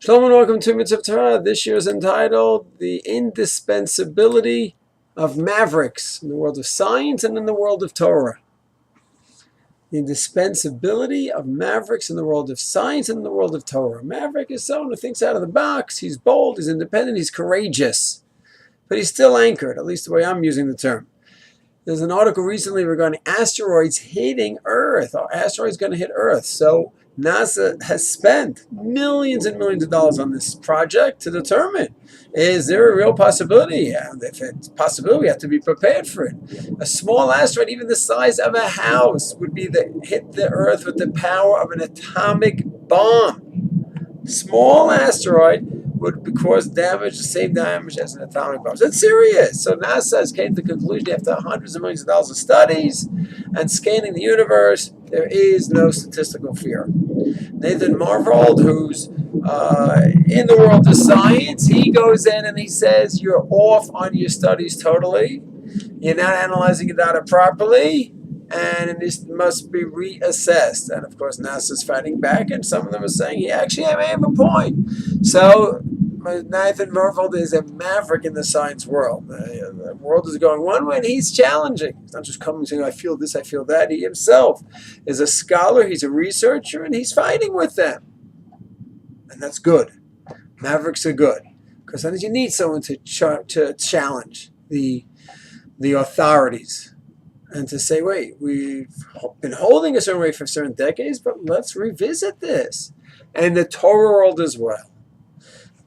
Shalom and welcome to Myers Torah. This year is entitled The Indispensability of Mavericks in the world of science and in the world of Torah. The indispensability of mavericks in the world of science and in the world of Torah. Maverick is someone who thinks out of the box. He's bold, he's independent, he's courageous. But he's still anchored, at least the way I'm using the term. There's an article recently regarding asteroids hitting Earth. Are asteroids going to hit Earth? So NASA has spent millions and millions of dollars on this project to determine, is there a real possibility? And if it's a possibility, we have to be prepared for it. A small asteroid, even the size of a house, would be hit the Earth with the power of an atomic bomb. Small asteroid would cause damage, the same damage as an atomic bomb. So it's serious. So NASA has came to the conclusion after hundreds of millions of dollars of studies and scanning the universe, there is no statistical fear. Nathan Marvold, who's in the world of science, he goes in and he says, you're off on your studies totally. You're not analyzing the data properly, and it must be reassessed. And of course, NASA's fighting back, and some of them are saying he actually may have a point. So Nathan Marvold is a maverick in the science world. The world is going one way, and he's challenging. He's not just coming saying, I feel this, I feel that. He himself is a scholar, he's a researcher, and he's fighting with them. And that's good. Mavericks are good. Because sometimes you need someone to challenge the authorities and to say, wait, we've been holding a certain way for certain decades, but let's revisit this. And the Torah world as well.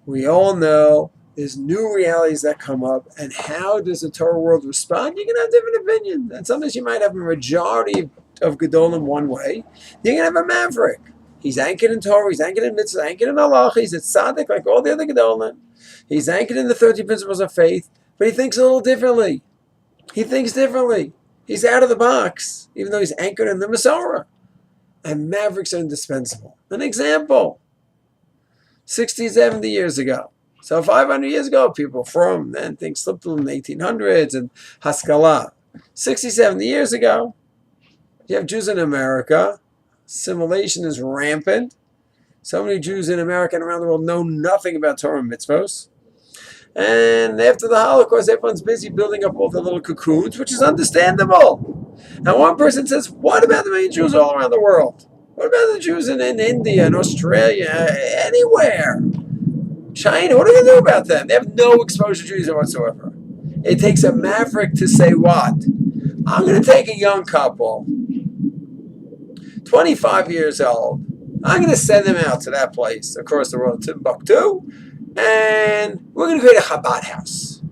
We all know there's new realities that come up, and how does the Torah world respond? You can have different opinions, and sometimes you might have a majority of Gedolim one way. You're going to have a maverick. He's anchored in Torah, he's anchored in mitzvah, anchored in Allah, he's a tzaddik like all the other Gedolim. He's anchored in the 13 principles of faith, but he thinks a little differently. He thinks differently. He's out of the box, even though he's anchored in the Masorah. And mavericks are indispensable. An example. 60, 70 years ago. So 500 years ago, people from then, things slipped in the 1800s and Haskalah. 60, 70 years ago, you have Jews in America. Assimilation is rampant. So many Jews in America and around the world know nothing about Torah and mitzvos. And after the Holocaust, everyone's busy building up all the little cocoons, which is understandable. Now one person says, what about the million Jews all around the world? What about the Jews in India and Australia, anywhere? China, what are we going to do about them? They have no exposure to Judaism whatsoever. It takes a maverick to say what? I'm going to take a young couple, 25 years old. I'm going to send them out to that place across the world, Timbuktu, and we're going to create a Chabad house.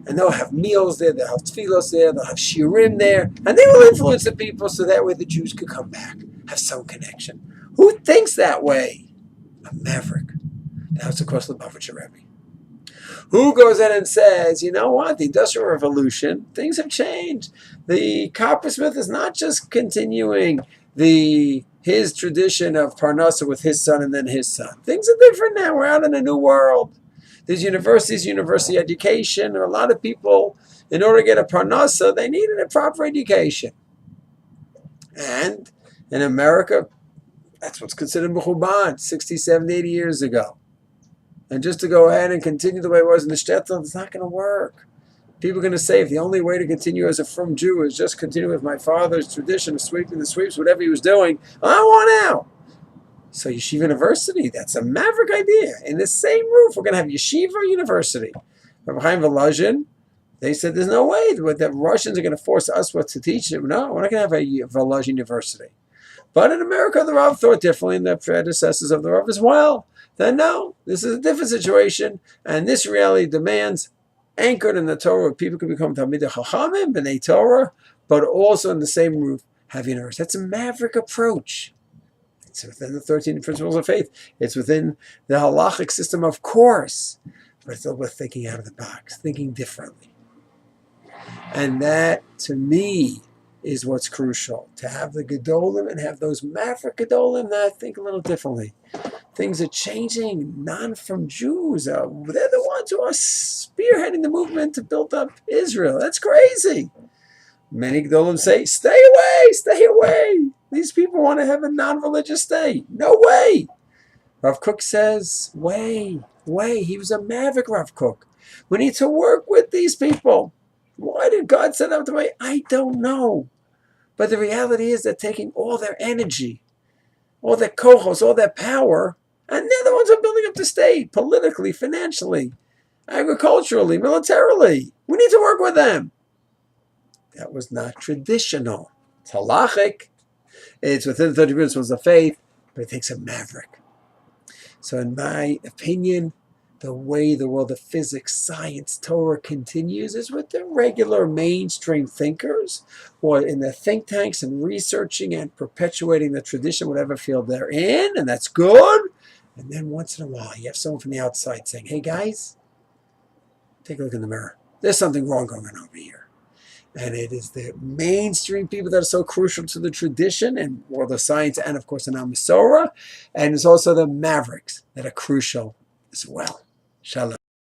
And they'll have meals there, they'll have tefillos there, they'll have shiurim there, and they will influence the people so that way the Jews could come back, have some connection. Who thinks that way? A maverick. That's of course the Lubavitcher Rebbe. Who goes in and says, you know what, the Industrial Revolution, things have changed. The coppersmith is not just continuing his tradition of Parnassa with his son and then his son. Things are different now. We're out in a new world. There's universities, university education. There are a lot of people, in order to get a Parnassa, they needed a proper education. And in America, that's what's considered Mechuban 60, 70, 80 years ago. And just to go ahead and continue the way it was in the shtetl, it's not going to work. People are going to say, if the only way to continue as a frum Jew is just continue with my father's tradition of sweeping the sweeps, whatever he was doing, I want out. So Yeshiva University, that's a maverick idea. In the same roof, we're going to have Yeshiva University. Rabbi Chaim Volozhin, they said there's no way that the Russians are going to force us what to teach them. No, we're not going to have a Volozhin University. But in America, the Rav thought differently, and the predecessors of the Rav as well. Then no, this is a different situation, and this reality demands anchored in the Torah where people can become Talmidei Chachamim, B'nai Torah, but also in the same roof have universe. That's a maverick approach. It's within the 13 principles of faith. It's within the halachic system, of course, but it's all about thinking out of the box, thinking differently. And that, to me, is what's crucial. To have the Gedolim and have those maverick Gedolim that think a little differently. Things are changing, not from Jews. They're the ones who are spearheading the movement to build up Israel. That's crazy. Many Gedolim say, stay away, stay away. These people want to have a non-religious state. No way. Rav Kook says, way, he was a maverick, Rav Kook. We need to work with these people. Why did God send them the way? I don't know. But the reality is they're taking all their energy, all their kohos, all their power, and they're the ones who are building up the state, politically, financially, agriculturally, militarily. We need to work with them. That was not traditional. It's halachic. It's within the 30 principles of faith, but it takes a maverick. So in my opinion, the way the world of physics, science, Torah continues is with the regular mainstream thinkers or in the think tanks and researching and perpetuating the tradition, whatever field they're in, and that's good. And then once in a while, you have someone from the outside saying, hey guys, take a look in the mirror. There's something wrong going on over here. And it is the mainstream people that are so crucial to the tradition and world of science and, of course, in Myers Torah. And it's also the mavericks that are crucial as well. Shalom.